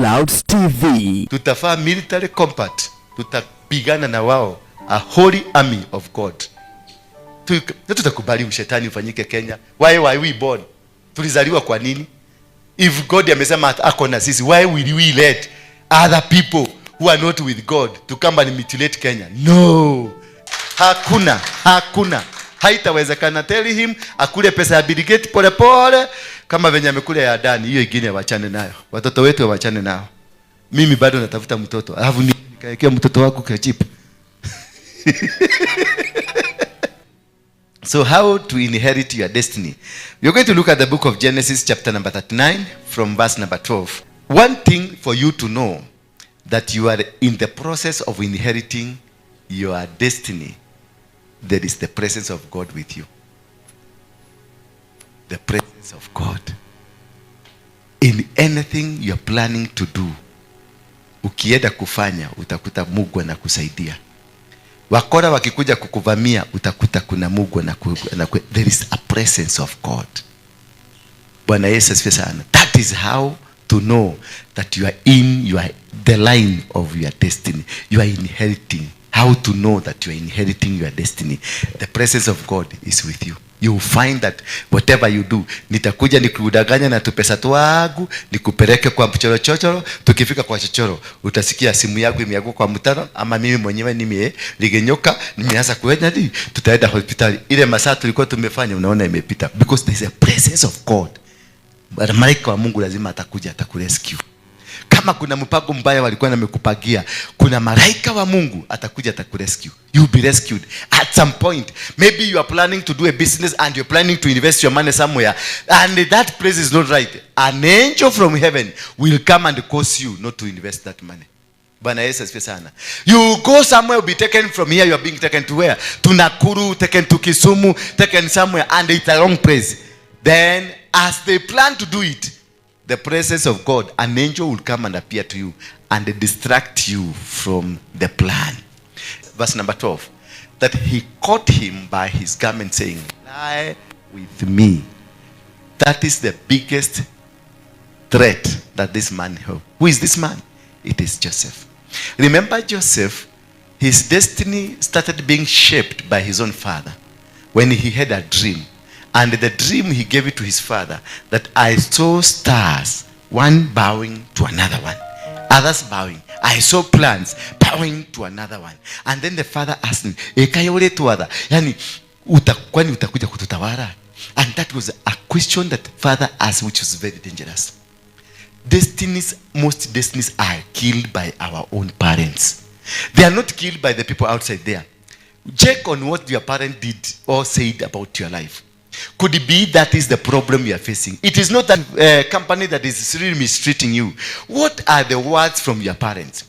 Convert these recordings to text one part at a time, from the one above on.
Clouds TV. Tutafaa military compact, tutapigana na wao, a holy army of God. Tutakubali ushetani ufanyike Kenya. Why were we born? Tulizaliwa kwa nini? If God amesema ako na sisi, why will we let other people who are not with God to come and mutilate Kenya? No. Hakuna. Haitawezekana. Tell him akule pesa ya Bill Gates pole pole kama venye amekula ya Adani. Hiyo ingine wachane nayo. Watoto wetu wachane nao. Mimi bado natafuta mtoto. Alafu nikaekea mtoto wangu kwa chip. So how to inherit your destiny? We're going to look at the book of Genesis chapter number 39 from verse number 12. One thing for you to know, that you are in the process of inheriting your destiny. There is the presence of God with you. The presence of God. In anything you're planning to do, ukienda kufanya, utakuta Mungu anakusaidia. Wakora wakikuja kukuvamia, utakuta kuna Mungu there is a presence of God. Bwana Yesu asifiwe sana. That is how to know that you are in the line of your destiny. You are inheriting. How to know that you are inheriting your destiny. The presence of God is with you. You will find that whatever you do, nitakuja nikudanganya na tupesa twangu, nikupeleke kwa chochoro, tukifika kwa chochoro, utasikia simu yangu imeanguka kwa mtaro, ama mimi mwenyewe nimeligenyoka, nimeanza kuenda tutaenda hospitali. Ile masaa tulikuwa tumefanya unaona imepita, because there is a presence of God. Malaika wa Mungu lazima atakuja atakurescue. Kama kuna mpango mbaya walikuwa wamekupagia, kuna malaika wa Mungu atakuja atakurescue. You will be rescued at some point. Maybe you are planning to do a business and you're planning to invest your money somewhere, and that place is not right. An angel from heaven will come and cause you not to invest that money. Bwana Yesu asifiwe sana. You go somewhere, will be taken from here, you are being taken to where? To Nakuru, taken to Kisumu, taken somewhere, and it's a wrong place. Then as they plan to do it, the presence of God, an angel will come and appear to you and distract you from the plan. Verse number 12. That he caught him by his garment, saying, lie with me. That is the biggest threat that this man had. Who is this man? It is Joseph. Remember Joseph, his destiny started being shaped by his own father when he had a dream. And the dream he gave it to his father, that I saw stars, one bowing to another one, others bowing. I saw plants bowing to another one. And then the father asked him, yani, kwani utakuja kututawala? And that was a question that father asked, which was very dangerous. Most destinies are killed by our own parents. They are not killed by the people outside there. Check on what your parent did or said about your life. Could it be that is the problem you are facing? It is not that company that is really mistreating you. What are the words from your parents?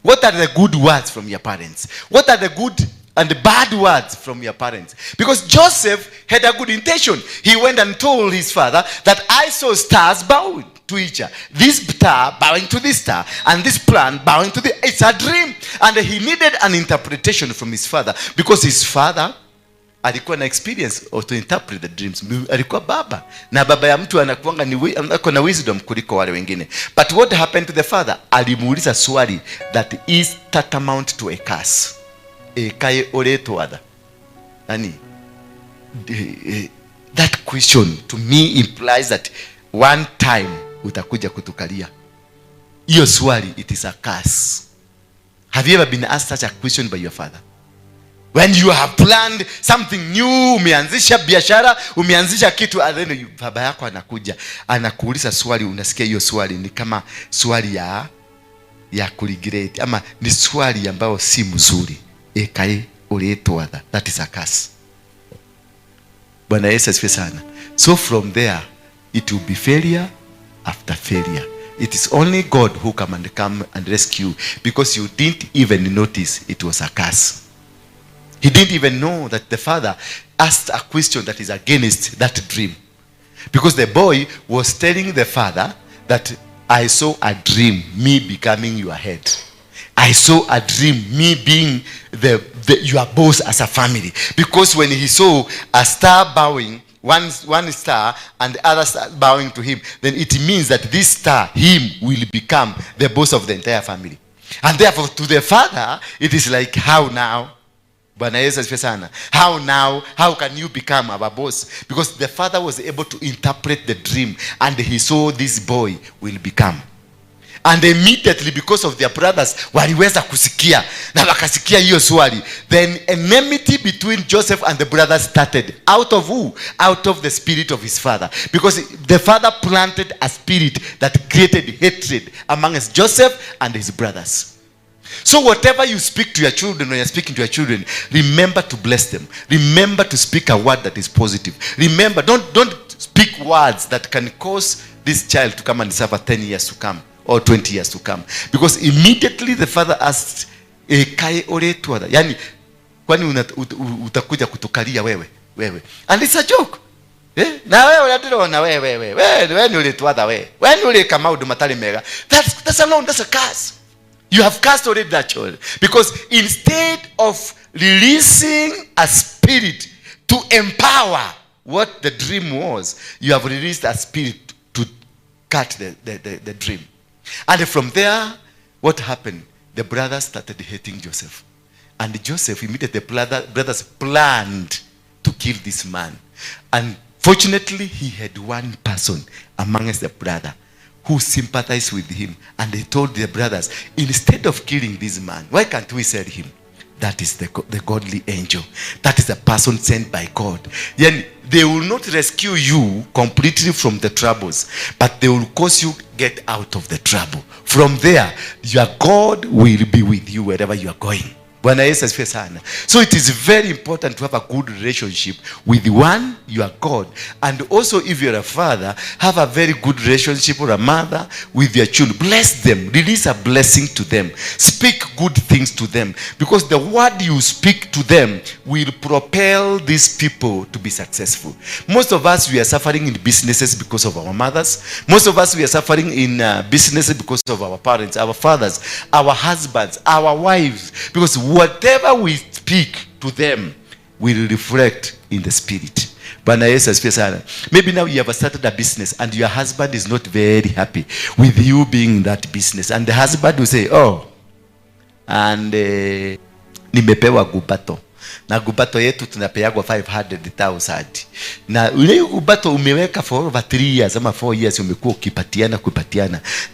What are the good words from your parents? What are the good and the bad words from your parents? Because Joseph had a good intention. He went and told his father that I saw stars bowing to each other. This star bowing to this star, and this plant bowing to the. It's a dream. And he needed an interpretation from his father, because his father alikuwa na experience of to interpret the dreams. Alikuwa baba, na baba ya mtu anakuanga ako na wisdom kuliko wale wengine. But what happened to the father? Alimuuliza swali that is tantamount to a curse. Kaye oreto ada. Nani? That question to me implies that one time utakuja kutukalia. Hiyo swali, it is a curse. Have you ever been asked such a question by your father? When you have planned something new, umeanzisha biashara, umeanzisha kitu, and then baba yako anakuja anakuuliza swali, unasikia hiyo swali ni kama swali ya kuregret, ama ni swali ambayo si mzuri. Ekae uleto other. That is a curse. Bwana Yesu asifiwe sana. So from there, it will be failure after failure. It is only God who come and rescue, because you didn't even notice it was a curse. He didn't even know that the father asked a question that is against that dream. Because the boy was telling the father that I saw a dream, me becoming your head. I saw a dream, me being your boss as a family. Because when he saw a star bowing one star and the other star bowing to him, then it means that this star, him, will become the boss of the entire family. And therefore, to the father, it is like, how now? How now? How can you become our boss? Because the father was able to interpret the dream, and he saw this boy will become. And immediately, because of their brothers, waliweza kusikia na wakasikia hiyo swali, then enmity between Joseph and the brothers started. Out of who? Out of the spirit of his father. Because the father planted a spirit that created hatred amongst Joseph and his brothers. So whatever you speak to your children, when you're speaking to your children, remember to bless them. Remember to speak a word that is positive. Remember, don't speak words that can cause this child to come and suffer 10 years to come or 20 years to come. Because immediately the father asked, kai ore tuada, yani kwani utakuja kutukalia wewe. And it's a joke. Na wewe unataka wewe ni ule tuada wewe ni ule kama udumatali mega. That's alone, that's a curse. You have cast already that child. Because instead of releasing a spirit to empower what the dream was, you have released a spirit to cut the dream. And from there, what happened? The brothers started hating Joseph. And Joseph, immediately the brothers planned to kill this man. And fortunately, he had one person amongst the brother who sympathized with him, and they told their brothers, instead of killing this man, why can't we sell him? That is the godly angel. That is a person sent by God. Then they will not rescue you completely from the troubles, but they will cause you get out of the trouble. From there, your God will be with you wherever you are going. So it is very important to have a good relationship with one, your God. And also, if you're a father, have a very good relationship or a mother with your children. Bless them. Release a blessing to them. Speak good things to them. Because the word you speak to them will propel these people to be successful. Most of us, we are suffering in businesses because of our mothers. Most of us, we are suffering in businesses because of our parents, our fathers, our husbands, our wives. Because whatever we speak to them will reflect in the spirit. Maybe now you have started a business and your husband is not very happy with you being in that business. And the husband will say, oh, and nimepewa gubato. Na gubato yetu tunapeagwa 500,000. Na ule gubato umeweka for over 3 years ama 4 years umekuwa ukipatiana.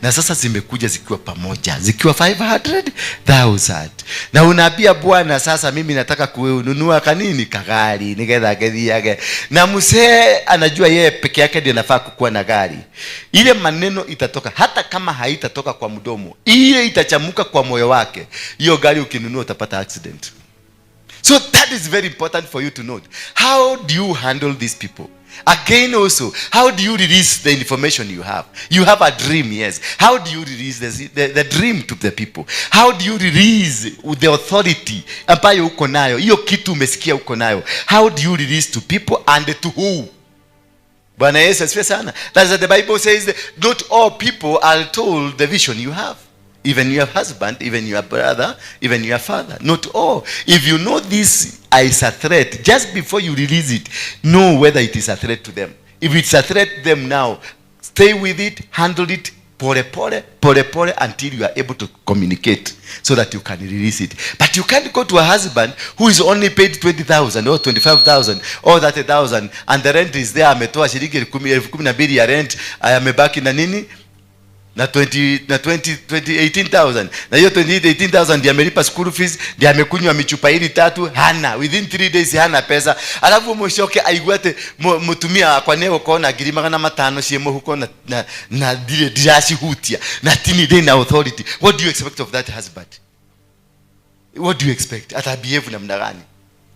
Na sasa zimekuja zikiwa pamoja, zikiwa 500,000. Na unaambia bwana, sasa mimi nataka kununua kanini kagari, nigetha gethi yake. Na mzee anajua yeye peke yake ndiye anafaa kukuwa na gari. Ile maneno itatoka, hata kama haitatoka kwa mdomo, ile itachamuka kwa moyo wake. Hiyo gari ukinunua utapata accident. So that is very important for you to note. How do you handle these people? Again also, how do you release the information you have? You have a dream, yes. How do you release the dream to the people? How do you release the authority ambayo uko nayo? Hiyo kitu umesikia uko nayo. How do you release to people and to who? Bwana Yesu asifiwe sana. That's what the Bible says. Not all people are told the vision you have. Even your husband, even your brother, even your father. Not all. If you know this is a threat, just before you release it, know whether it is a threat to them. If it's a threat to them now, stay with it, handle it, pore until you are able to communicate so that you can release it. But you can't go to a husband who is only paid 20,000 or 25,000 or 30,000 and the rent is there, ametoa shilingi 12,000 ya rent, amebaki na nini? Na 18,000. Na hiyo 18,000 ndiye amelipa school fees, ndiye amekunywa michupa hili 3, hana within 3 days hana pesa. Alafu mwishoke aigwate mutumia kwa neo kona girima na 5 shemo huko na dirashi hutia na tini day na authority. What do you expect of that husband? What do you expect? Atabehave namna gani?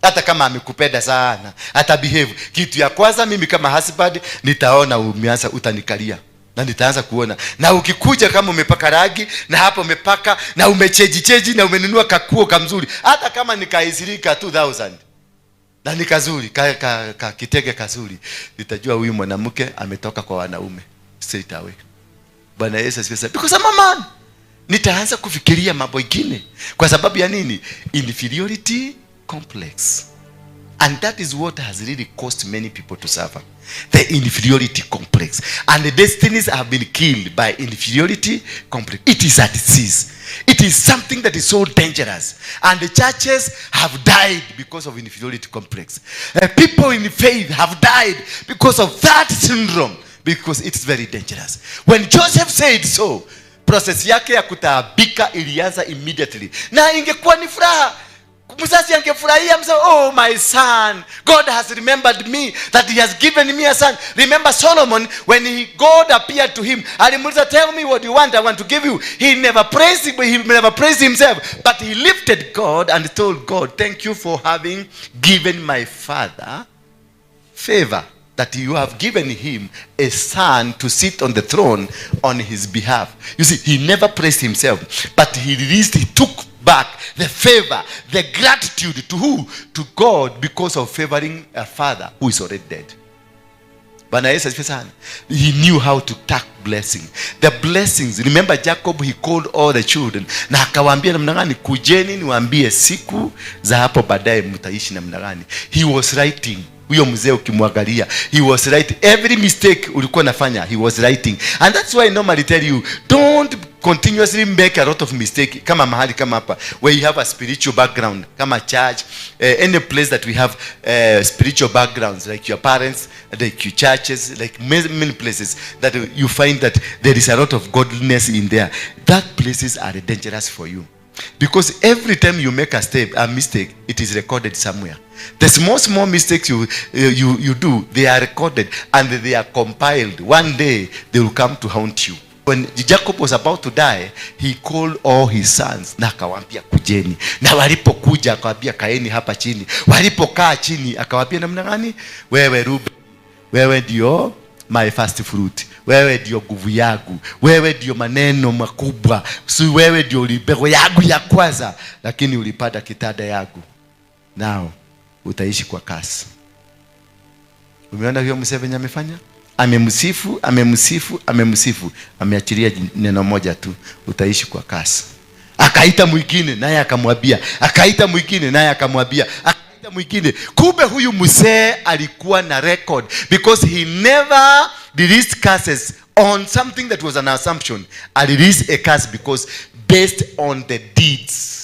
Hata kama amekupenda sana, atabehave. Kitu ya kwanza mimi kama husband nitaona umeanza utanikalia. Na nitaanza kuona. Na ukikuja kama umepaka rangi na hapo umepaka na umecheji na umenunua kakuo kamzuri, hata kama nikaisirika 2,000 na nikazuri kitege kazuri, nitajua huyu mwanamke ametoka kwa wanaume straight away. Bwana Yesu asifiwe. Because I'm a man. Nitaanza kufikiria mambo mengine. Kwa sababu ya nini? Inferiority complex. And that is what has really caused many people to suffer. The inferiority complex. And the destinies have been killed by inferiority complex. It is a disease. It is something that is so dangerous. And the churches have died because of inferiority complex. People in faith have died because of that syndrome. Because it's very dangerous. When Joseph said so, process yake ya kutaabika ilianza immediately. Na ingekuwa ni furaha. Mzazi angefurahia msema, oh my son, God has remembered me, that he has given me a son. Remember Solomon, when God appeared to him, alimuuliza, tell me what you want, I want to give you. He never praised himself, but he lifted God and told God, thank you for having given my father favor, that you have given him a son to sit on the throne on his behalf. You see, he never praised himself, but he took back the favor, the gratitude to who? To God, because of favoring a father who is already dead. Bwana Yesu asifiwe sana. He knew how to tack blessing. The blessings. Remember Jacob, he called all the children. Na akawaambia namna gani? Kujeni niwaambie siku za hapo baadaye mtaishi namna gani. He was writing. Huyo mzee ukimwangalia, he was writing. Every mistake ulikuwa nafanya, he was writing. And that's why I normally tell you, don't continuously make a lot of mistake. Kama mahali kama hapa, where you have a spiritual background, kama church, any place that we have spiritual backgrounds, like your parents, like your churches, like many places that you find that there is a lot of godliness in there. That places are dangerous for you. Because every time you make a mistake, it is recorded somewhere. The small mistakes you do, they are recorded and they are compiled. One day they will come to haunt you. When Jacob was about to die, he called all his sons na akawaambia kujeni. Na walipokuja akawaambia kaeni hapa chini. Walipokaa chini akawaambia namna gani? Wewe Ruben, wewe ndio my first fruit. Wewe ndio nguvu yangu. Wewe ndio maneno makubwa. Si wewe ndio ulibego yangu ya kwanza, lakini ulipata kitanda yangu. Now utaishi kwa kasi. Umeona hiyo Museveni amefanya? Amemsifu. Ameachilia neno moja tu, utaishi kwa kasi. Akaita mwingine naye akamwambia. Akaita mwingine. Kumbe huyu mzee alikuwa na record, because he never released curses on something that was an assumption. I released a curse because based on the deeds.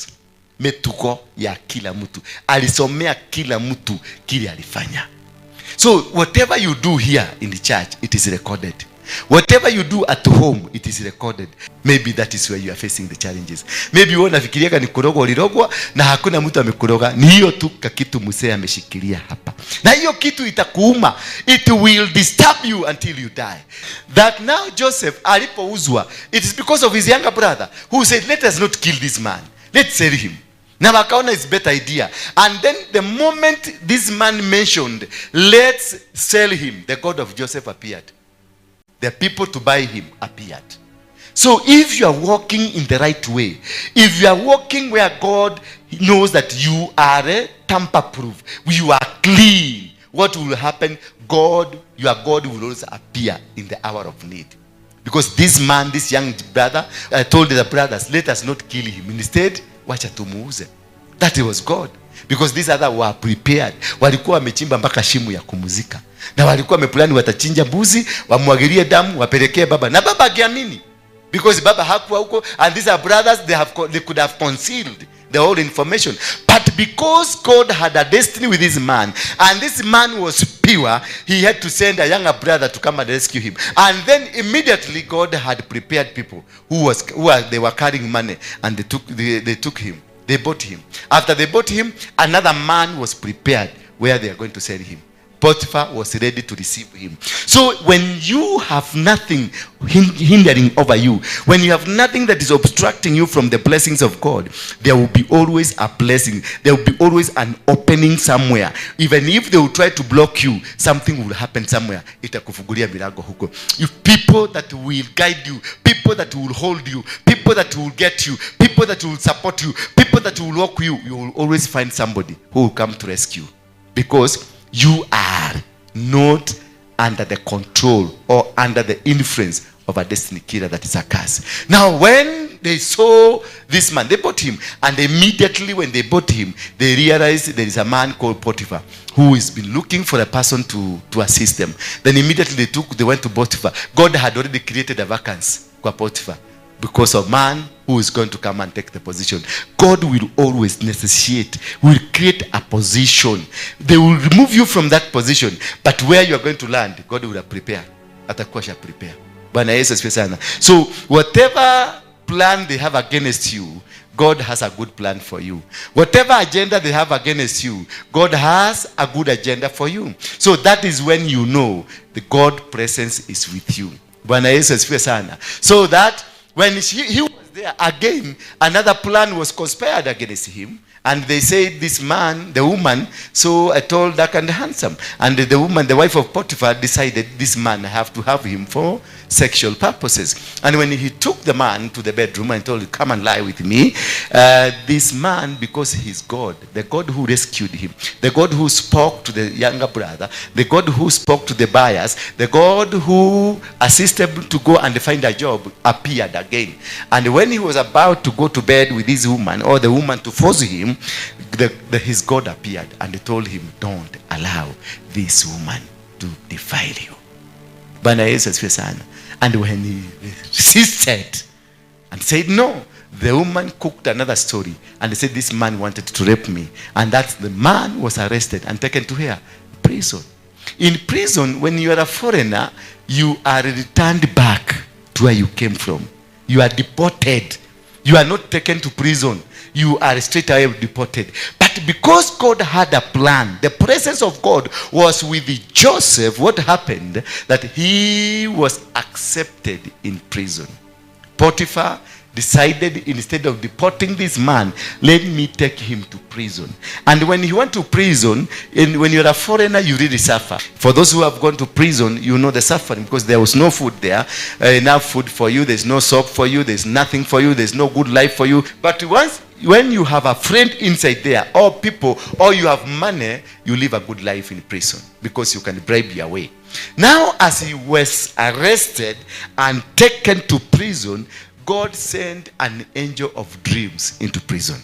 Metuko ya kila mtu. Alisomea kila mtu kile alifanya. So whatever you do here in the church, it is recorded. Whatever you do at home, it is recorded. Maybe that is where you are facing the challenges. Maybe wewe unafikiria ni kuroga ulirogwa na hakuna mtu amekuroga. Ni hiyo tu kitu mzee ameshikilia hapa. Na hiyo kitu itakuuma. It will disturb you until you die. That now Joseph alipouzwa, it is because of his younger brother who said, let us not kill this man. Let's sell him. Na wakaona is better idea. And then the moment this man mentioned, let's sell him, the God of Joseph appeared. The people to buy him appeared. So if you are walking in the right way, if you are walking where God knows that you are tamper-proof, you are clean, what will happen? Your God will always appear in the hour of need. Because this man, this young brother, told the brothers, let us not kill him. Instead, wacha tumuuze. That was God. Because these other were prepared. Walikuwa wamechimba mpaka shimo ya kumuzika. Na walikuwa wamepulani watachinja mbuzi, wamwagilie damu, wapelekee baba. Na baba agiamini. Because baba hakuwa huko, and these are brothers, they could have concealed the whole information. But because God had a destiny with this man, and this man was pure, he had to send a younger brother to come and rescue him. And then immediately God had prepared people they were carrying money, and they took him. They bought him. After they bought him, another man was prepared where they are going to sell him. Potiphar was ready to receive him. So when you have nothing hindering over you, when you have nothing that is obstructing you from the blessings of God, there will be always a blessing. There will be always an opening somewhere. Even if they will try to block you, something will happen somewhere. Itakufungulia milango huko. If people that will guide you, people that will hold you, people that will get you, people that will support you, people that will walk you, you will always find somebody who will come to rescue. Because you are not under the control or under the influence of a destiny killer that is a curse. Now, when they saw this man, they bought him. And immediately when they bought him, they realized there is a man called Potiphar who has been looking for a person to assist them. Then immediately they went to Potiphar. God had already created a vacancy for Potiphar because of man who is going to come and take the position. God will always negotiate, will create a position. They will remove you from that position, but where you are going to land, God will prepare. Atakuwa sha prepare. Bwana Yesu asifiwe sana. So whatever plan they have against you, God has a good plan for you. Whatever agenda they have against you, God has a good agenda for you. So that is when you know the God presence is with you. Bwana Yesu asifiwe sana. So that when he was there again, another plan was conspired against him. And they said, this man, the woman, so tall, dark, and handsome. And the woman, the wife of Potiphar, decided this man, I have to have him for sexual purposes. And when he took the man to the bedroom and told him, come and lie with me, this man, because he's God, the God who rescued him, the God who spoke to the younger brother, the God who spoke to the buyers, the God who assisted him to go and find a job, appeared again. And when he was about to go to bed with this woman, or the woman to force him, his God appeared and told him, don't allow this woman to defile you. Bwana Yesu asifiwe sana. And when he resisted and said no, the woman cooked another story and said this man wanted to rape me, and that the man was arrested and taken to here, prison. In prison, when you are a foreigner, you are returned back to where you came from. You are deported. You are not taken to prison. You are straight away deported. But because God had a plan, the presence of God was with Joseph. What happened? That he was accepted in prison. Potiphar decided, instead of deporting this man, let me take him to prison. And when he went to prison, and when you're a foreigner, you really suffer. For those who have gone to prison, you know the suffering, because there was no food there, enough food for you, there's no soap for you, there's nothing for you, there's no good life for you. But when you have a friend inside there, or people, or you have money, you live a good life in prison, because you can bribe your way. Now, as he was arrested and taken to prison, God sent an angel of dreams into prison.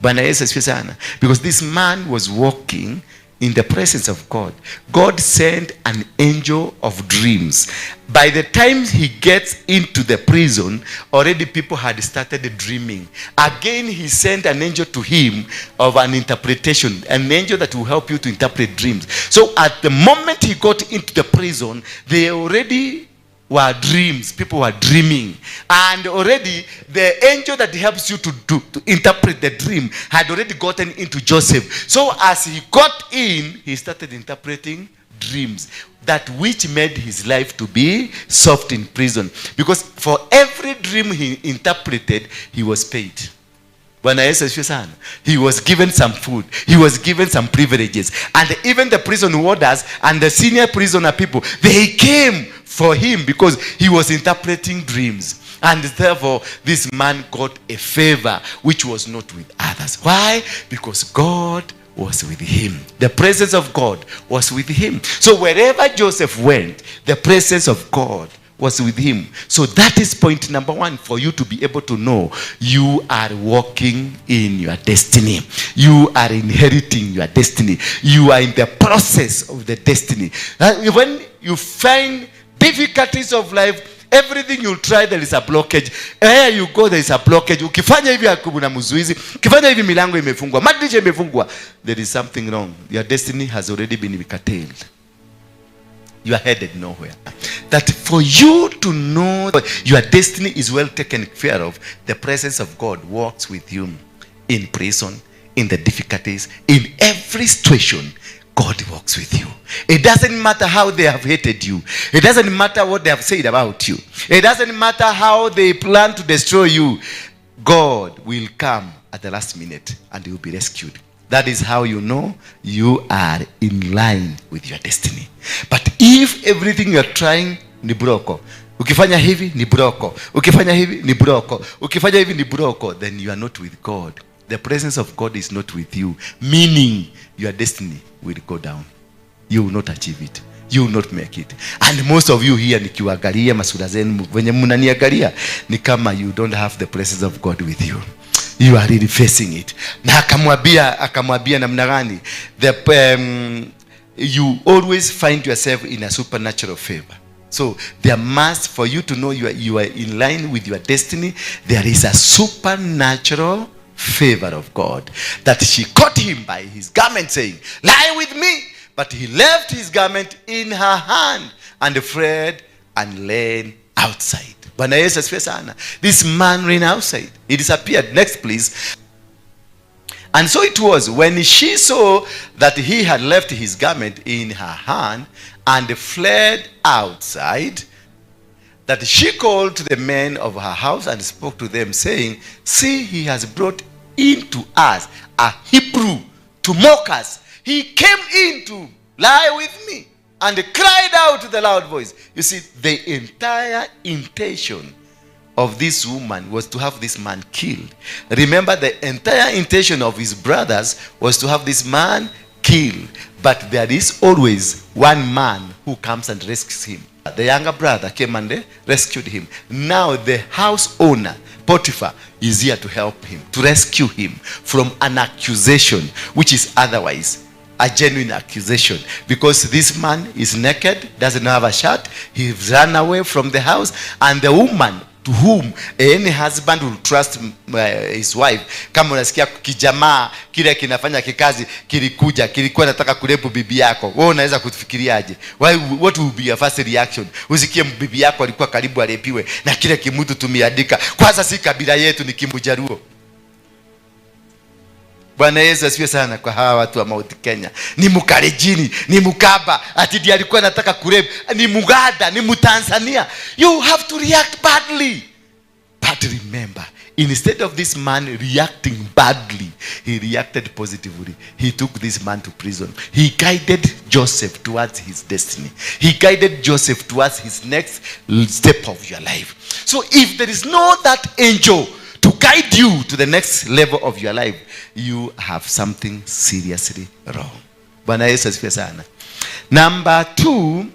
Bwana Yesu asifiwe sana. Because this man was walking in the presence of God. God sent an angel of dreams. By the time he gets into the prison, already people had started dreaming. Again, he sent an angel to him of an interpretation, an angel that will help you to interpret dreams. So at the moment he got into the prison, they already were dreams. People were dreaming, and already the angel that helps you to interpret the dream had already gotten into Joseph. So as he got in, he started interpreting dreams, that which made his life to be soft in prison, because for every dream he interpreted, he was paid. Bwana Yesu asifiwe sana. He was given some food. He was given some privileges. And even the prison warders and the senior prisoner people, they came for him because he was interpreting dreams. And therefore, this man got a favor which was not with others. Why? Because God was with him. The presence of God was with him. So wherever Joseph went, the presence of God was with him. So that is point number one, for you to be able to know you are walking in your destiny. You are inheriting your destiny. You are in the process of the destiny. When you find difficulties of life, everything you try, there is a blockage. Where you go, there is a blockage. Ukifanya hivi hakuna mzuizi. Ukifanya hivi milango imefungwa, madirisha imefungwa. There is something wrong. Your destiny has already been curtailed. You are headed nowhere. That for you to know your destiny is well taken care of, the presence of God walks with you in prison, in the difficulties, in every situation. God walks with you. It doesn't matter how they have hated you. It doesn't matter what they have said about you. It doesn't matter how they plan to destroy you. God will come at the last minute and you will be rescued. That is how you know you are in line with your destiny. But if everything you are trying ni broko, ukifanya hivi ni broko, ukifanya hivi ni broko, ukifanya hivi ni broko, then you are not with God. The presence of God is not with you, meaning your destiny will go down. You will not achieve it. you will not make it. And most of you here, nikiwaangalia masura zenu venye mnaniangalia, ni kama you don't have the presence of God with you. You are really facing it. Na akamwambia namna gani? You always find yourself in a supernatural favor. So there must, for you to know you are in line with your destiny, there is a supernatural favor of God. That she caught him by his garment, saying, lie with me. But he left his garment in her hand and fled and lay outside. This man ran outside. He disappeared. Next, please. And so it was, when she saw that he had left his garment in her hand and fled outside, that she called to the men of her house and spoke to them, saying, see, he has brought into us a Hebrew to mock us. He came in to lie with me and cried out with a loud voice. You see, the entire intention of this woman was to have this man killed. Remember, the entire intention of his brothers was to have this man killed. But there is always one man who comes and rescues him. The younger brother came and rescued him. Now the house owner, Potiphar, is here to help him, to rescue him from an accusation, which is otherwise a genuine accusation, because this man is naked, doesn't have a shirt, he ran away from the house, and the woman to whom any husband will trust his wife. Kama unasikia kijamaa kile kinafanya kikazi kilikuwa nataka kurepu bibi yako, wewe unaweza kufikiriaje? What will be your first reaction? Usikie bibi yako alikuwa karibu arepiwe na kile kimutu tumiandika, kwanza si kabila yetu, ni Kimujaruo. Bwana Yesu asifiwe sana. Kwa hawa watu wa Mount Kenya, ni Mukarejini, ni Mukaba, ati ndiye alikuwa anataka kurepu, ni Muganda, ni Mutanzania. You have to react badly. But remember, instead of this man reacting badly, he reacted positively. He took this man to prison. He guided Joseph towards his destiny. He guided Joseph towards his next step of your life. So if there is no that angel to guide you to the next level of your life, you have something seriously wrong. Bwana Yesu asifiwe sana. Number 2,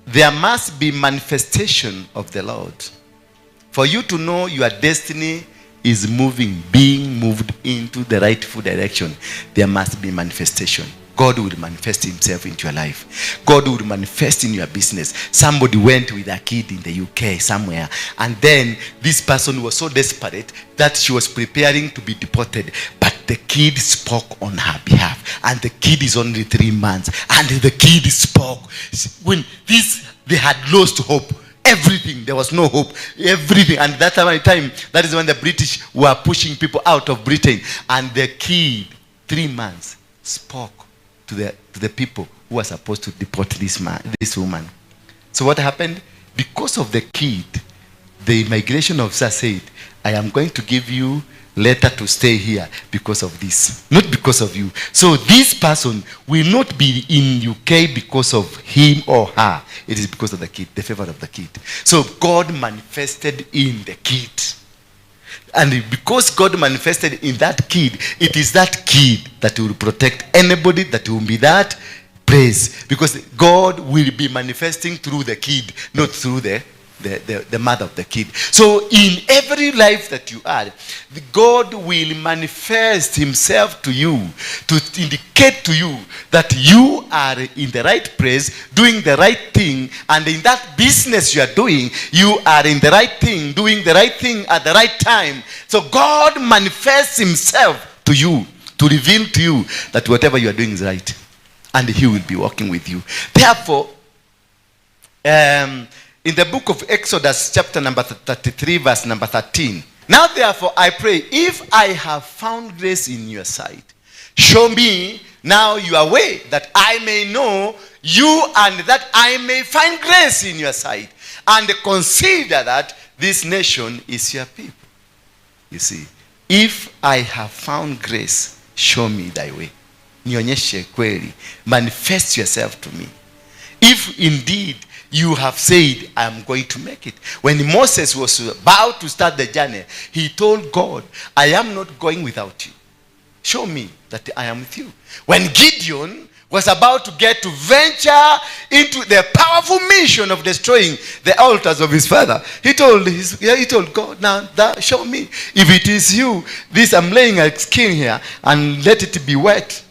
there must be manifestation of the Lord. For you to know your destiny is being moved into the rightful direction, there must be manifestation. God will manifest himself into your life. God will manifest in your business. Somebody went with a kid in the UK somewhere, and then this person was so desperate that she was preparing to be deported, but the kid spoke on her behalf, and the kid is only 3 months, and the kid spoke. When they had lost hope, everything, there was no hope, everything. And that time, that is when the British were pushing people out of Britain, and the kid, 3 months, spoke to the people who were supposed to deport this woman. So what happened? Because of the kid, the immigration officer said, I am going to give you letter to stay here because of this, not because of you. So this person will not be in UK because of him or her. It is because of the kid, the favor of the kid. So God manifested in the kid. And because God manifested in that kid, it is that kid that will protect anybody that will be that praise. Because God will be manifesting through the kid, not through the mother of the kid. So in every life that you are, God will manifest himself to you to indicate to you that you are in the right place, doing the right thing, and in that business you are doing, you are in the right thing, doing the right thing at the right time. So God manifests himself to you to reveal to you that whatever you are doing is right, and he will be working with you. Therefore, in the book of Exodus, chapter number 33, verse number 13. Now therefore I pray, if I have found grace in your sight, show me now your way, that I may know you, and that I may find grace in your sight, and consider that this nation is your people. You see, if I have found grace, show me thy way. Nionyeshe kweli. Manifest yourself to me. If indeed you have said, I am going to make it. When Moses was about to start the journey, he told God, I am not going without you. Show me that I am with you. When Gideon was about to get to venture into the powerful mission of destroying the altars of his father, he told God, now show me. If it is you, this I'm laying a skin here and let it be wet.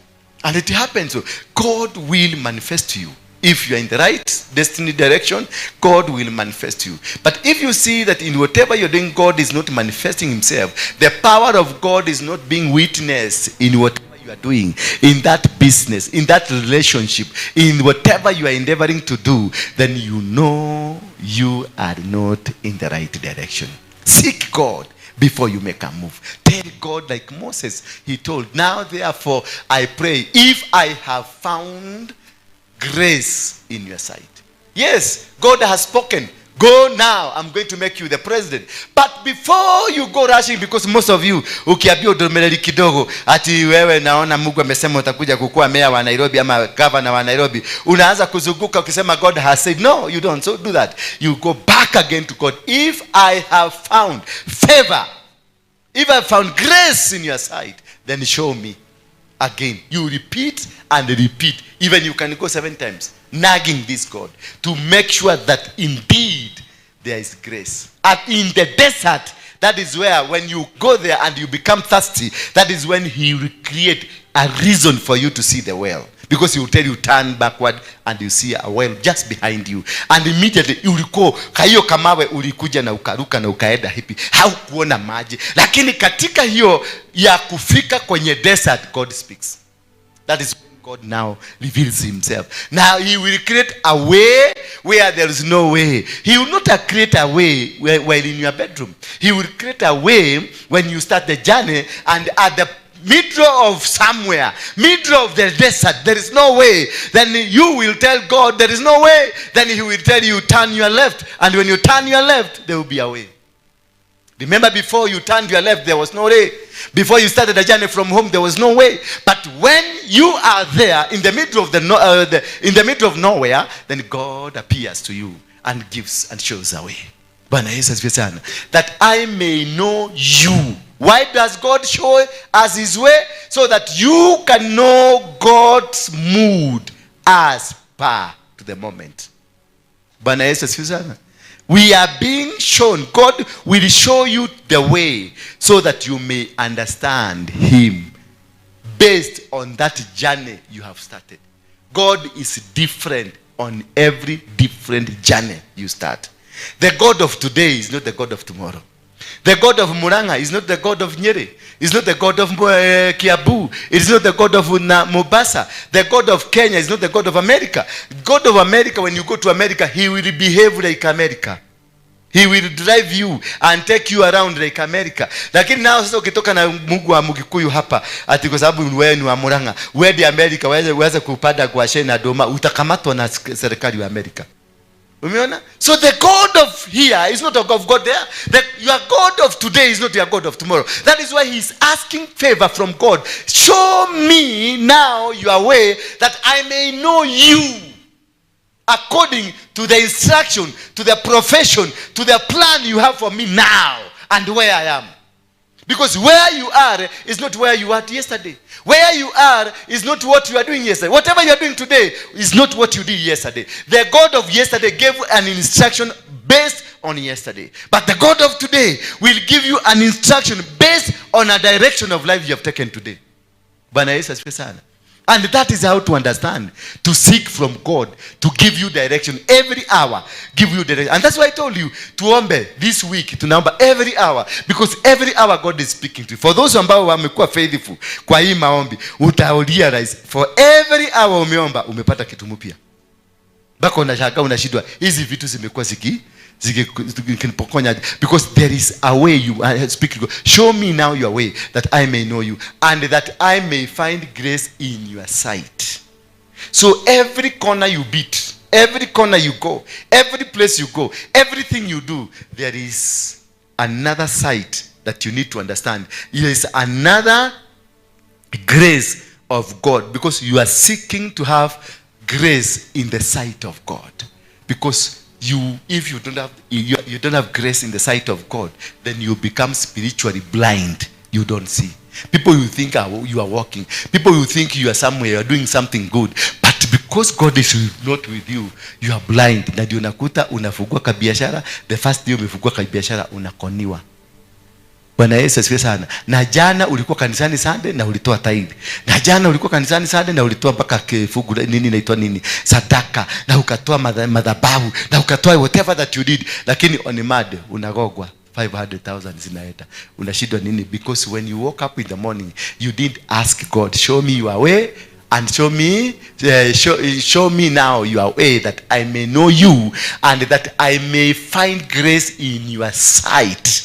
And it happens. So God will manifest to you. If you are in the right destiny direction, God will manifest to you. But if you see that in whatever you're doing, God is not manifesting himself, the power of God is not being witnessed in whatever you are doing, in that business, in that relationship, in whatever you are endeavoring to do, then you know you are not in the right direction. Seek God before you make a move. Tell God, like Moses, he told, now therefore I pray, if I have found grace in your sight. Yes, God has spoken. Go now, I'm going to make you the president. But before you go rushing, because most of you ukiambia udomeleli kidogo ati wewe naona Mungu amesema utakuja kukua mayor wa Nairobi ama governor wa Nairobi, unaanza kuzunguka ukisema God has said. No, you don't. So do that. You go back again to God. If I have found favor, if I have found grace in your sight, then show me. Again, you repeat and repeat. Even you can go 7 times, nagging this God to make sure that indeed there is grace. And in the desert, that is where when you go there and you become thirsty, that is when he will create a reason for you to see the well. Because he will tell you, turn backward and you see a well just behind you. And immediately uliko kayo kamawe ulikuja na ukaruka na ukaenda hipi. Haukuona maji. Lakini katika hiyo ya kufika kwenye desert, God speaks. That is when God now reveals himself. Now he will create a way where there is no way. He will not create a way while in your bedroom. He will create a way when you start the journey and at the middle of somewhere, middle of the desert, there is no way. Then you will tell God there is no way. Then he will tell you, turn your left. And when you turn your left, there will be a way. Remember, before you turned your left, there was no way. Before you started the journey from home, there was no way. But when you are there in the middle of in the middle of nowhere, then God appears to you and gives and shows a way. That I may know you. Why does God show us his way? So that you can know God's mood as per to the moment. We are being shown. God will show you the way so that you may understand him based on that journey you have started. God is different on every different journey you start. The God of today is not the God of tomorrow. The God of Muranga is not the God of Nyeri. It's not the God of Kiabu. It is not the God of Mombasa. The God of Kenya is not the God of America. God of America, when you go to America, he will behave like America. He will drive you and take you around like America. Lakini nao sasa ukitoka na Mungu wa Mugikuyu hapa ati kwa sababu wewe ni wa Muranga, wewe di America, waweze kupanda kwa shena doma, utakamatwa na serikali ya America. Umeona? So the God of here is not a God of God there. Your God of today is not your God of tomorrow. That is why he is asking favor from God. Show me now your way that I may know you according to the instruction, to the profession, to the plan you have for me now and where I am. Because where you are is not where you were yesterday. Where you are is not what you are doing yesterday. Whatever you are doing today is not what you did yesterday. The God of yesterday gave an instruction based on yesterday. But the God of today will give you an instruction based on a direction of life you have taken today. And that is how to understand, to seek from God, to give you direction every hour, give you direction. And that's why I told you, tuombe this week, tunaomba every hour, because every hour God is speaking to you. For those ambao wamekuwa faithful kwa hii maombi, utarealize for every hour umeomba, umepata kitu mpya. Bako unashaka unashindwa, hizi vitu zimekuwa because there is a way you speak to God. Show me now your way that I may know you and that I may find grace in your sight. So every corner you beat, every corner you go, every place you go, everything you do, there is another sight that you need to understand. There is another grace of God, because you are seeking to have grace in the sight of God. Because if you don't have grace in the sight of God, then you become spiritually blind. you don't see. People will think you are walking. People will think you are somewhere, you are doing something good. But because God is not with you, you are blind. Na ndio unakuta unafungua kabiashara, the first day umefungua kabiashara unakoniwa. Bwana Yesu asifiwe sana. Na jana ulikuwa kanisani Sunday na ulitoa tithe. Na jana ulikuwa kanisani Sunday na ulitoa mpaka kifungu nini inaitwa nini? Sadaka. Na ukatoa madhabahu. Na ukatoa whatever that you did. Lakini on Monday unagogwa 500,000 zinaenda. Unashindwa nini? Because when you woke up in the morning, you didn't ask God, show me your way and show me now your way, that I may know you and that I may find grace in your sight.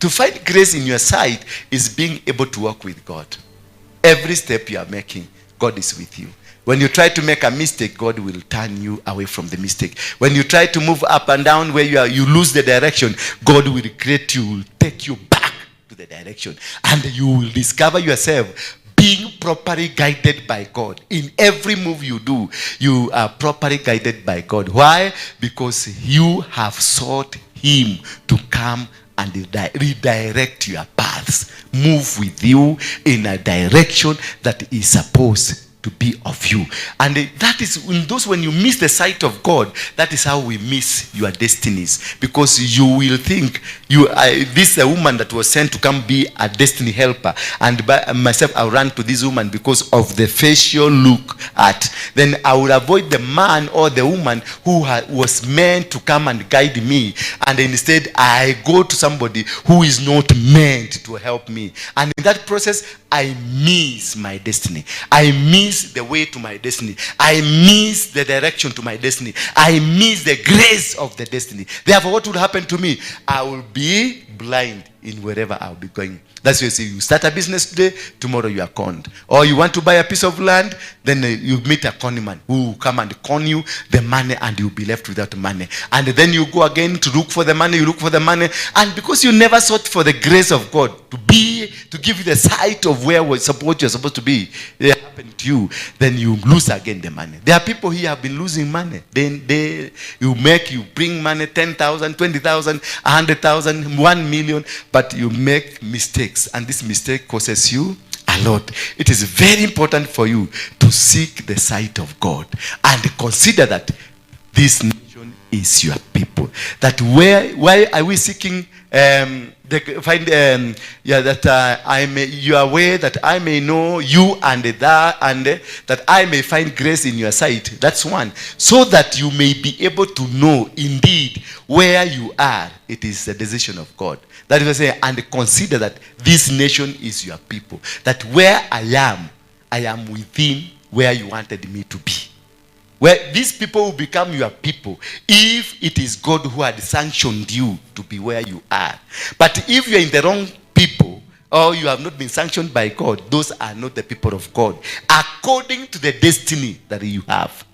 To find grace in your sight is being able to walk with God. Every step you are making, God is with you. When you try to make a mistake, God will turn you away from the mistake. When you try to move up and down where you lose the direction, God will create you, will take you back to the direction. And you will discover yourself being properly guided by God. In every move you do, you are properly guided by God. Why? Because you have sought Him to come and redirect your paths. Move with you in a direction that is supposed to be of you. And that is in those, when you miss the sight of God, that is how we miss your destinies. Because you will think this is a woman that was sent to come be a destiny helper, and by myself I ran to this woman because of the facial look at. Then I would avoid the man or the woman who was meant to come and guide me, and instead I go to somebody who is not meant to help me. And in that process I miss my destiny. I miss the way to my destiny. I miss the direction to my destiny. I miss the grace of the destiny. Therefore, what will happen to me? I will be blind in wherever I'll be going. That's why you see, you start a business today, tomorrow you are conned. Or you want to buy a piece of land, then you meet a con man who will come and con you the money, and you'll be left without money. And then you go again to look for the money, you look for the money, and because you never sought for the grace of God to give you the sight of where you're supposed to be, it happened to you, then you lose again the money. There are people here have been losing money. Then you bring money, 10,000, 20,000, 100,000, 1 million, but you make mistakes, and this mistake causes you a lot. It is very important for you to seek the sight of God and consider that this nation is your people. That why are we seeking that I may your way, that I may know you and that I may find grace in your sight. That's one. So that you may be able to know indeed where you are. It is the decision of God. That is say, and consider that this nation is your people. That where I am within where you wanted me to be. Where these people will become your people if it is God who had sanctioned you to be where you are. But if you are in the wrong people, or you have not been sanctioned by God, those are not the people of God, according to the destiny that you have.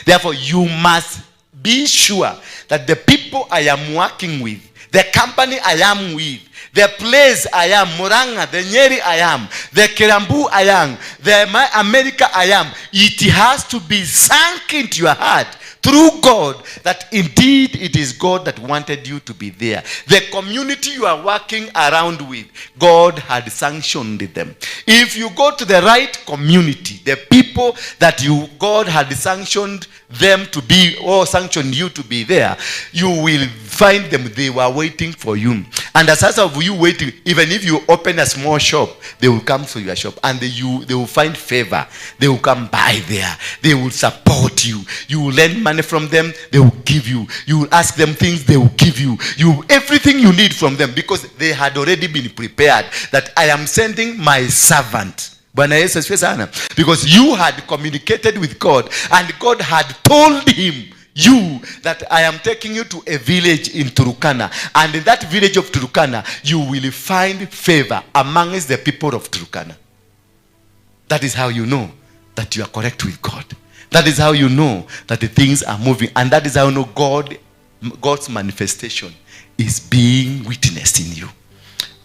Therefore, you must be sure that the people I am working with, the company I am with, the place I am, Muranga, the Nyeri I am, the Kirambu I am, the America I am, it has to be sunk into your heart through God that indeed it is God that wanted you to be there. The community you are working around with, God had sanctioned them. If you go to the right community, the people that God had sanctioned them to be, or sanctioned you to be there, you will find them. They were waiting for you. And as of you waiting, even if you open a small shop, they will come to your shop and they will find favor. They will come by there. They will support you. You will lend money from them, they will give you. You will ask them things, they will give you. Everything you need from them, because they had already been prepared that I am sending my servant. Because you had communicated with God, and God had told him that I am taking you to a village in Turkana, and in that village of Turkana you will find favor amongst the people of Turkana. That is how you know that you are correct with God. That is how you know that the things are moving, and that is how you know God's manifestation is being witnessed in you.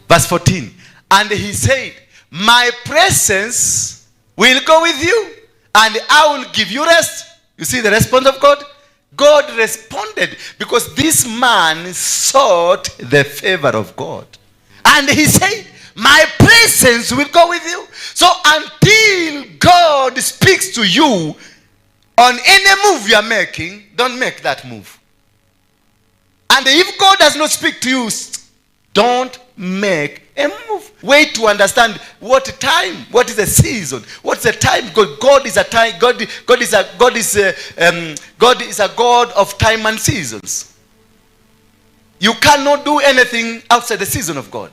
Verse 14, and he said, my presence will go with you, and I will give you rest. You see the response of God? God responded because this man sought the favor of God. And he said, my presence will go with you. So until God speaks to you on any move you are making, don't make that move. And if God does not speak to you, don't make a move. Wait to understand what time, what is the season, what's the time. God is a time. God is a God of time and seasons. You cannot do anything outside the season of God.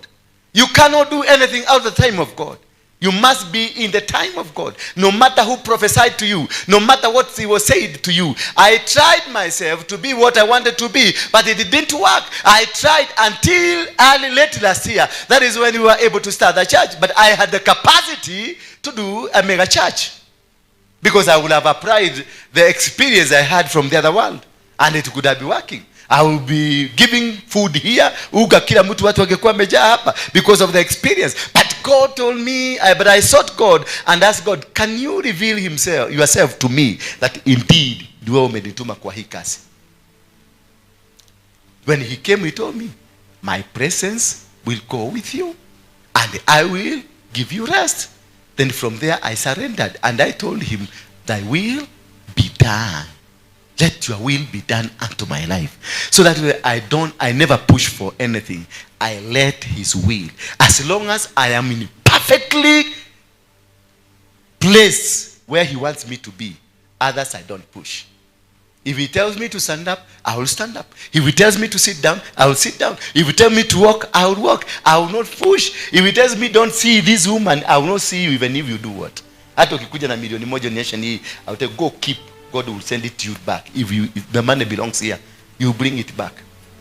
You cannot do anything outside the time of God. You must be in the time of God. No matter who prophesied to you, no matter what he was said to you. I tried myself to be what I wanted to be, but it didn't work. I tried until late last year. That is when we were able to start the church. But I had the capacity to do a mega church, because I would have applied the experience I had from the other world, and it could have been working. I will be giving food here. Uga kila mtu watu wangekuwa wamejaa hapa because of the experience. But God told me, but I sought God and asked God, can you reveal yourself to me that indeed ndiwe umenituma kwa hii kazi? When he came, he told me, my presence will go with you and I will give you rest. Then from there I surrendered and I told him, thy will be done. Let your will be done unto my life. So that way I never push for anything. I let his will. As long as I am in perfectly place where he wants me to be, others I don't push. If he tells me to stand up, I will stand up. If he tells me to sit down, I will sit down. If he tells me to walk, I will walk. I will not push. If he tells me don't see this woman, I will not see you even if you do what. Hata ukikuja na milioni moja nation hii, I will tell go keep. God will send it to you back. If the money belongs here, you bring it back.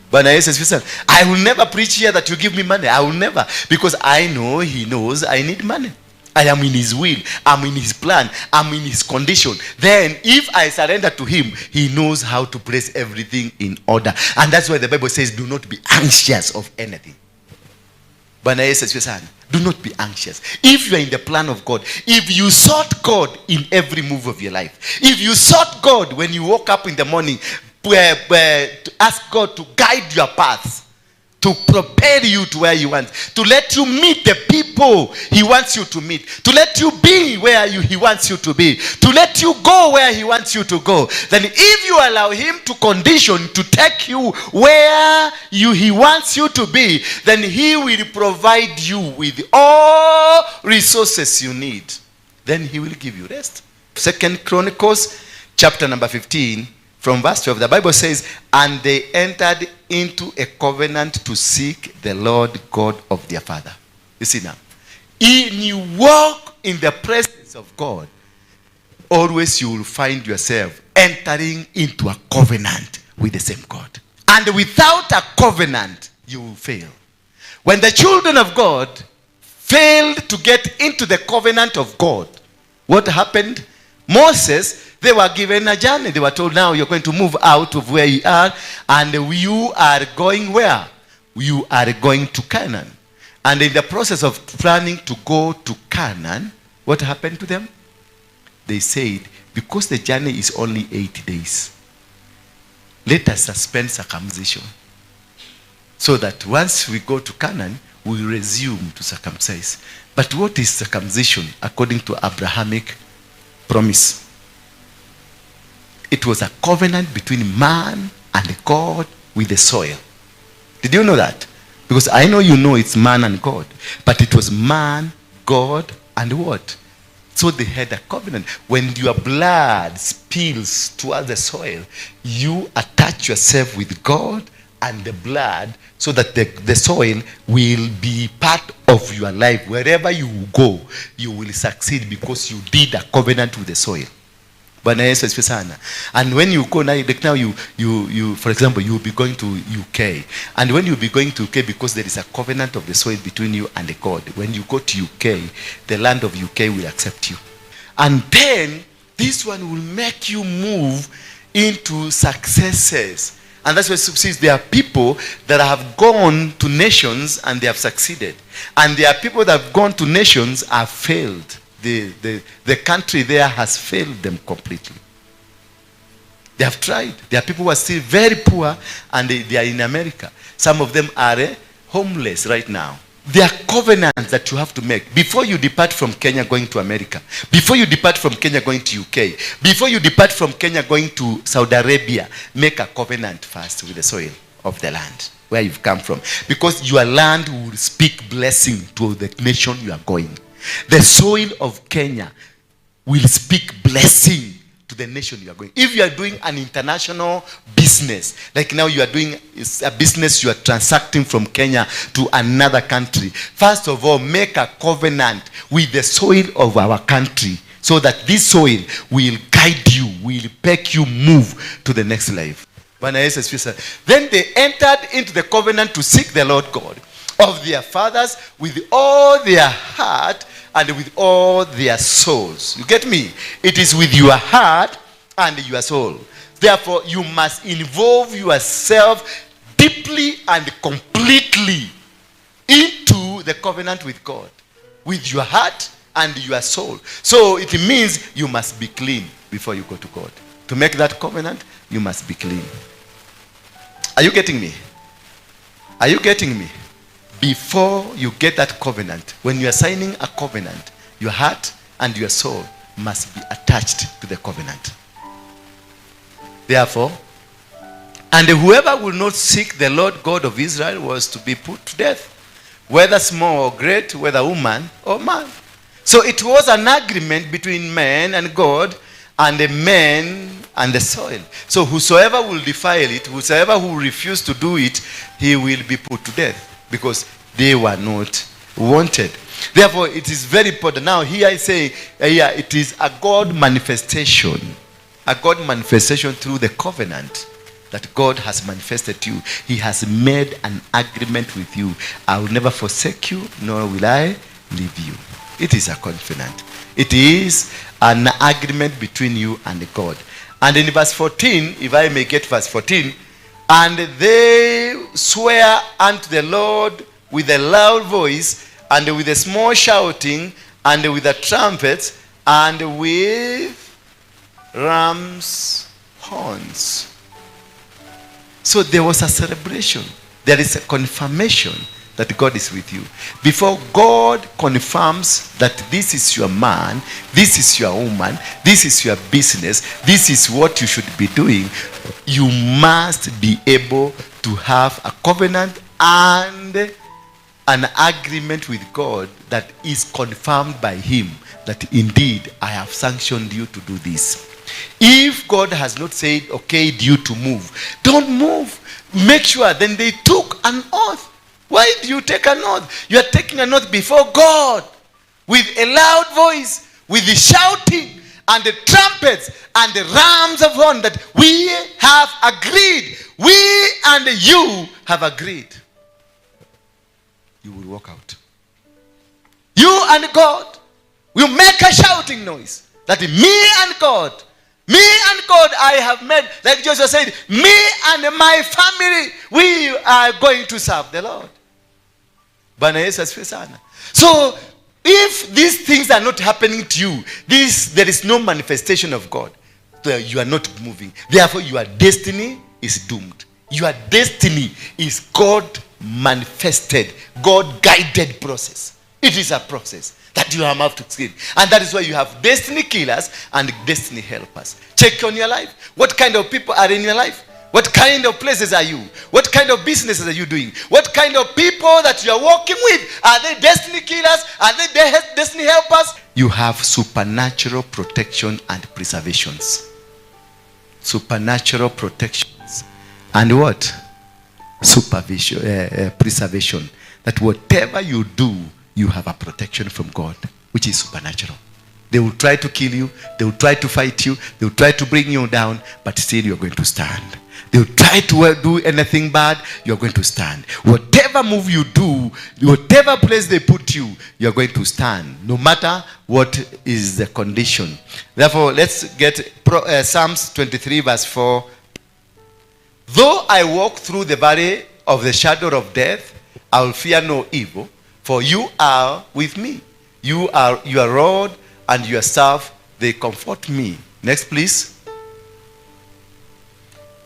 But I will never preach here that you give me money. I will never. Because I know he knows I need money. I am in his will. I'm in his plan. I'm in his condition. Then if I surrender to him, he knows how to place everything in order. And that's why the Bible says, do not be anxious of anything. Do not be anxious. If you are in the plan of God, if you sought God in every move of your life, if you sought God when you woke up in the morning, to ask God to guide your paths, to prepare you to where you want, to let you meet the people he wants you to meet, to let you be where he wants you to be, to let you go where he wants you to go, then if you allow him to condition to take you where he wants you to be, then he will provide you with all resources you need. Then he will give you rest. 2 Chronicles chapter number 15 from verse 12, the Bible says, and they entered into a covenant to seek the Lord God of their father. You see now, when you walk in the presence of God, always you will find yourself entering into a covenant with the same God. And without a covenant, you will fail. When the children of God failed to get into the covenant of God, what happened? Moses, they were given a journey. They were told, now you're going to move out of where you are, and you are going where? You are going to Canaan. And in the process of planning to go to Canaan, what happened to them? They said, because the journey is only 8 days, let us suspend circumcision, so that once we go to Canaan, we resume to circumcise. But what is circumcision according to Abrahamic promise? It was a covenant between man and God with the soil. Did you know that? Because I know you know it's man and God. But it was man, God, and what? So they had a covenant. When your blood spills towards the soil, you attach yourself with God and the blood, so that the soil will be part of your life. Wherever you go, you will succeed because you did a covenant with the soil. And when you go now, you for example, you will be going to UK. And when you will be going to UK, because there is a covenant of the soil between you and the God, when you go to UK, the land of UK will accept you. And then this one will make you move into successes. And that's why it says there are people that have gone to nations and they have succeeded. And there are people that have gone to nations and have failed. The country there has failed them completely. They have tried. There are people who are still very poor and they are in America. Some of them are homeless right now There are covenants that you have to make before you depart from Kenya going to America, before you depart from Kenya going to UK, before you depart from Kenya going to Saudi Arabia. Make a covenant first with the soil of the land where you've come from, because your land will speak blessing to the nation you are going. The soil of Kenya will speak blessing to the nation you are going. If you are doing an international business, like now you are doing a business, you are transacting from Kenya to another country, first of all, make a covenant with the soil of our country, so that this soil will guide you, will make you move to the next life. Then they entered into the covenant to seek the Lord God of their fathers with all their heart and with all their souls. You get me? It is with your heart and your soul. Therefore, you must involve yourself deeply and completely into the covenant with God, with your heart and your soul. So it means you must be clean before you go to God. To make that covenant, you must be clean. Are you getting me? Are you getting me? Before you get that covenant, when you are signing a covenant, your heart and your soul must be attached to the covenant. Therefore, and whoever will not seek the Lord God of Israel was to be put to death, whether small or great, whether woman or man. So it was an agreement between man and God, and the man and the soil. So whosoever will defile it, whosoever who refuse to do it, he will be put to death, because they were not wanted. Therefore, it is very important. Now, here I say, it is a God manifestation. A God manifestation through the covenant that God has manifested to you. He has made an agreement with you. I will never forsake you, nor will I leave you. It is a covenant. It is an agreement between you and God. And in verse 14, if I may get verse 14, and they swear unto the Lord with a loud voice, and with a small shouting, and with the trumpets, and with ram's horns. So there was a celebration. There is a confirmation that God is with you. Before God confirms that this is your man, this is your woman, this is your business, this is what you should be doing, you must be able to have a covenant and an agreement with God that is confirmed by him, that indeed I have sanctioned you to do this. If God has not said, okayed you to move, don't move. Make sure. Then they took an oath. Why do you take an oath? You are taking an oath before God with a loud voice, with the shouting and the trumpets and the rams of horn, that we have agreed. We and you have agreed. You will walk out. You and God will make a shouting noise that me and God, I have made, like Joseph said, me and my family, we are going to serve the Lord. So if these things are not happening to you, there is no manifestation of God, you are not moving. Therefore, your destiny is doomed. Your destiny is God manifested, God guided process. It is a process that you have to see. And that is why you have destiny killers and destiny helpers. Check on your life. What kind of people are in your life? What kind of places are you? What kind of businesses are you doing? What kind of people that you are working with? Are they destiny killers? Are they destiny helpers? You have supernatural protection and preservations. Supernatural protections. And what? Supervision, preservation. That whatever you do, you have a protection from God, which is supernatural. They will try to kill you. They will try to fight you. They will try to bring you down, but still you're going to stand. They will try to do anything bad, you're going to stand. Whatever move you do, whatever place they put you, you're going to stand, no matter what is the condition. Therefore, let's get Psalms 23 verse 4. Though I walk through the valley of the shadow of death, I will fear no evil, for you are with me. You are your rod and your staff, they comfort me. Next, please.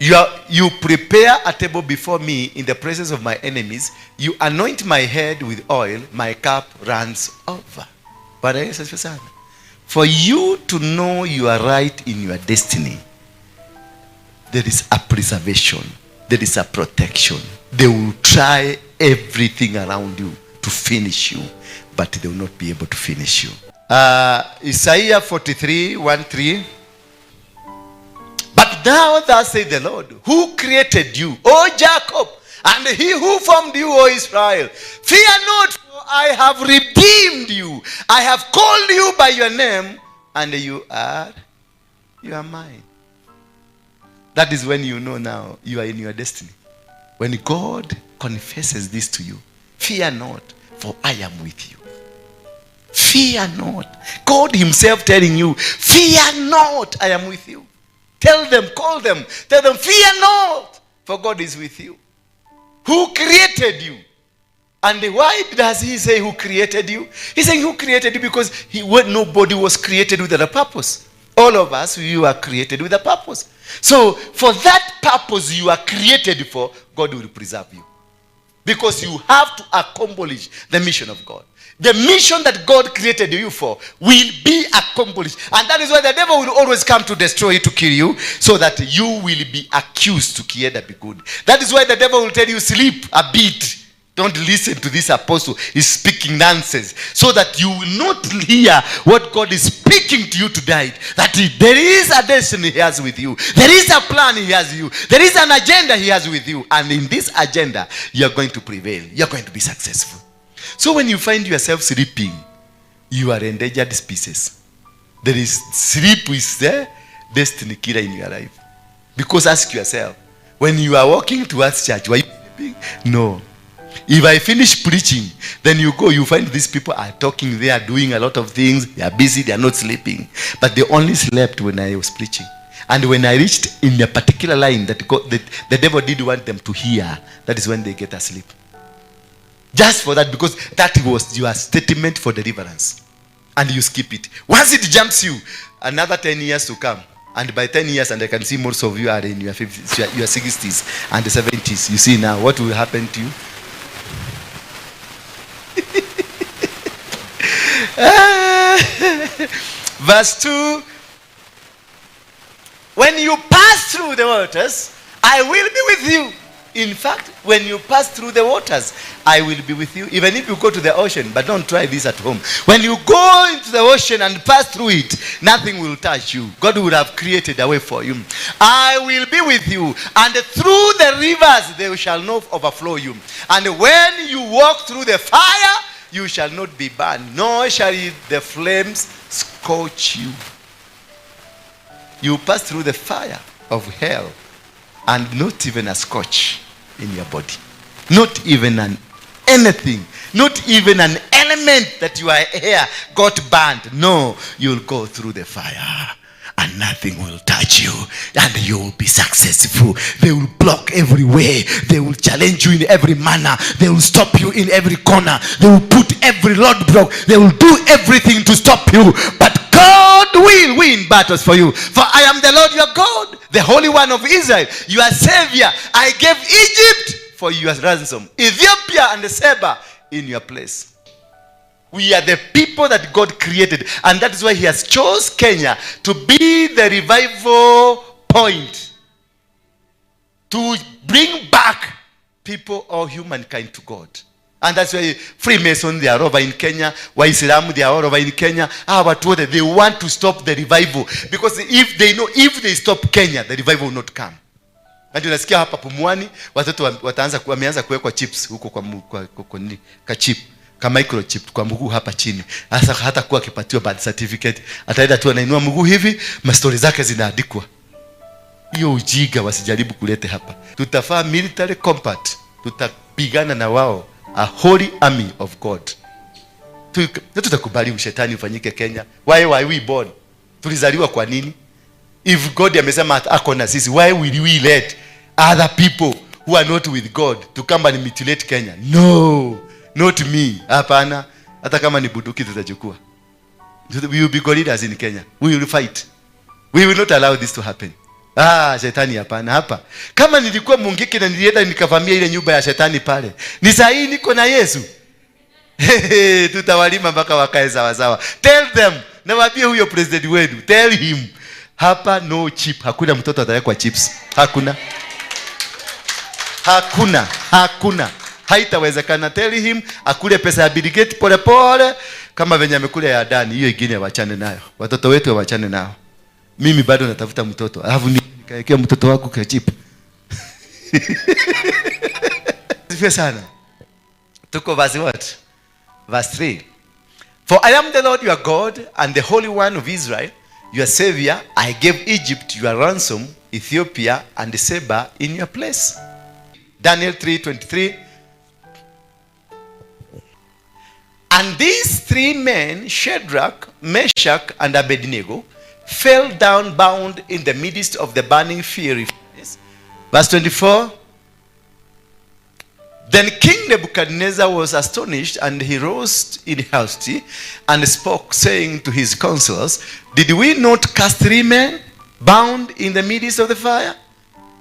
You prepare a table before me in the presence of my enemies. You anoint my head with oil. My cup runs over. For you to know you are right in your destiny, there is a preservation. There is a protection. They will try everything around you to finish you, but they will not be able to finish you. Isaiah 43:1-3. But now thus saith the Lord, who created you, O Jacob, and he who formed you, O Israel. Fear not, for I have redeemed you. I have called you by your name, and you are mine. That is when you know now you are in your destiny. When God confesses this to you, fear not, for I am with you. Fear not. God himself telling you, fear not, I am with you. Tell them, call them, tell them, fear not, for God is with you. Who created you? And why does he say who created you? He's saying who created you because nobody was created with a purpose. All of us, you are created with a purpose. So for that purpose you are created for, God will preserve you. Because you have to accomplish the mission of God. The mission that God created you for will be accomplished. And that is why the devil will always come to destroy you, to kill you, so that you will be accused to kieda be good. That is why the devil will tell you, sleep a bit. Don't listen to this apostle. He's speaking nonsense. So that you will not hear what God is speaking to you tonight. That there is a destiny he has with you. There is a plan he has with you. There is an agenda he has with you. And in this agenda, you are going to prevail. You are going to be successful. So when you find yourself sleeping, you are endangered species. There is sleep is the destiny killer in your life. Because ask yourself, when you are walking towards church, were you sleeping? No. If I finish preaching, then you go, you find these people are talking, they are doing a lot of things, they are busy, they are not sleeping. But they only slept when I was preaching. And when I reached in a particular line that the devil did want them to hear, that is when they get asleep. Just for that, because that was your statement for deliverance. And you skip it. Once it jumps you, another 10 years to come. And by 10 years, and I can see most of you are in your 50s, your 60s and the 70s. You see now, what will happen to you? Verse 2. When you pass through the waters, I will be with you. In fact, when you pass through the waters, I will be with you. Even if you go to the ocean, but don't try this at home. When you go into the ocean and pass through it, nothing will touch you. God will have created a way for you. I will be with you, and through the rivers they shall not overflow you. And when you walk through the fire, you shall not be burned, nor shall the flames scorch you. You pass through the fire of hell, and not even a scorch in your body. Not even anything. Not even an element that your hair got burned. No, you'll go through the fire and nothing will touch you. And you will be successful. They will block every way. They will challenge you in every manner. They will stop you in every corner. They will put every roadblock. They will do everything to stop you. But God will win battles for you. For I am the Lord your God, the Holy One of Israel, your Savior. I gave Egypt for your ransom, Ethiopia and Seba in your place. We are the people that God created, and that is why he has chose Kenya to be the revival point, to bring back people or humankind to God. And that's why Freemasons, they are over in Kenya. Waislamu, they are all over in Kenya. They want to stop the revival. Because if they know, if they stop Kenya, the revival will not come. And unasikia hapa Pumwani, watoto wameanza kuwekwa chips huko kwa chip, ka microchip kwa mguu hapa chini. Hata kuwa akipatiwa birth certificate, ataenda tu anainua mguu hivi, mastori zake zinaandikwa. Hiyo ujiga wasijaribu kulete hapa. Tutafaa military compact. Tutapigana na wao. A holy army of God. Tutakubali ushetani ufanyike Kenya. Why were we born? Tulizaliwa kwa nini? If God amesema ako na sisi, why will we let other people who are not with God to come and mutilate Kenya? No, not me. Hapana. Hata kama ni bunduki tutachukua. We will be gorillas in Kenya. We will fight. We will not allow this to happen. Shetani hapana hapa. Kama nilikuwa Mungiki na nilienda nikavamia ile nyumba ya shetani pale, ni saa hii niko na Yesu. Tutawalima mpaka wakae sawa sawa. Tell them, nawaambia huyo president wenu, tell him, hapa no chip. Hakuna mtoto atawekwa chips. Hakuna. Haitawezekana. Tell him akule pesa ya Bill Gates pole pole kama venye amekula ya Adani. Hiyo ingine wachane nayo. Watoto wetu wachane nao. Mimi bado natafuta mtoto. Alafu nikaekea mtoto wako kwa chip. Sifia sana. Tuko verse what? Verse 3. For I am the Lord your God and the Holy One of Israel, your Savior. I gave Egypt your ransom, Ethiopia and Seba in your place. Daniel 3:23. And these three men, Shadrach, Meshach, and Abednego, fell down bound in the midst of the burning fiery furnace. Verse 24. Then King Nebuchadnezzar was astonished, and he rose in haste and spoke, saying to his counselors, Did we not cast three men bound in the midst of the fire?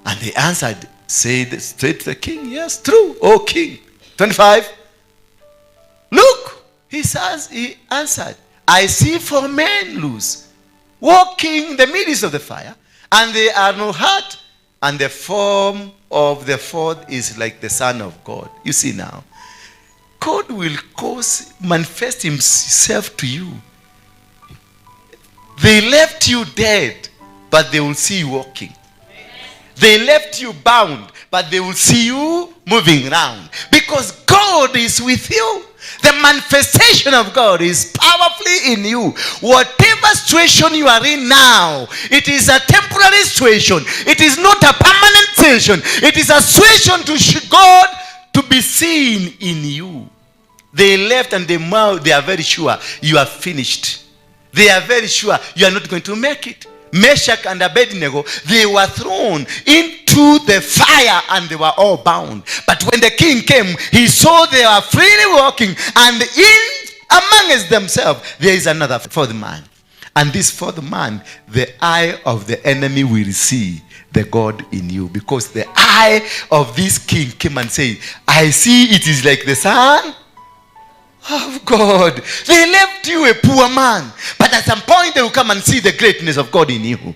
And they answered, said straight to the king, Yes, true, O king. 25. Look, he answered, I see four men loose, walking in the midst of the fire, and they are no hurt, and the form of the fourth is like the Son of God. You see now, God will manifest himself to you. They left you dead, but they will see you walking. They left you bound, but they will see you moving around. Because God is with you. The manifestation of God is powerfully in you. Whatever situation you are in now, it is a temporary situation. It is not a permanent situation. It is a situation to God to be seen in you. They left and they are very sure you are finished. They are very sure you are not going to make it. Meshach and Abednego, they were thrown into the fire and they were all bound. But when the king came, he saw they were freely walking, and amongst themselves there is another fourth man. And this fourth man, the eye of the enemy will see the God in you, because the eye of this king came and said, I see it is like the Son of God. They left you a poor man, but at some point they will come and see the greatness of God in you.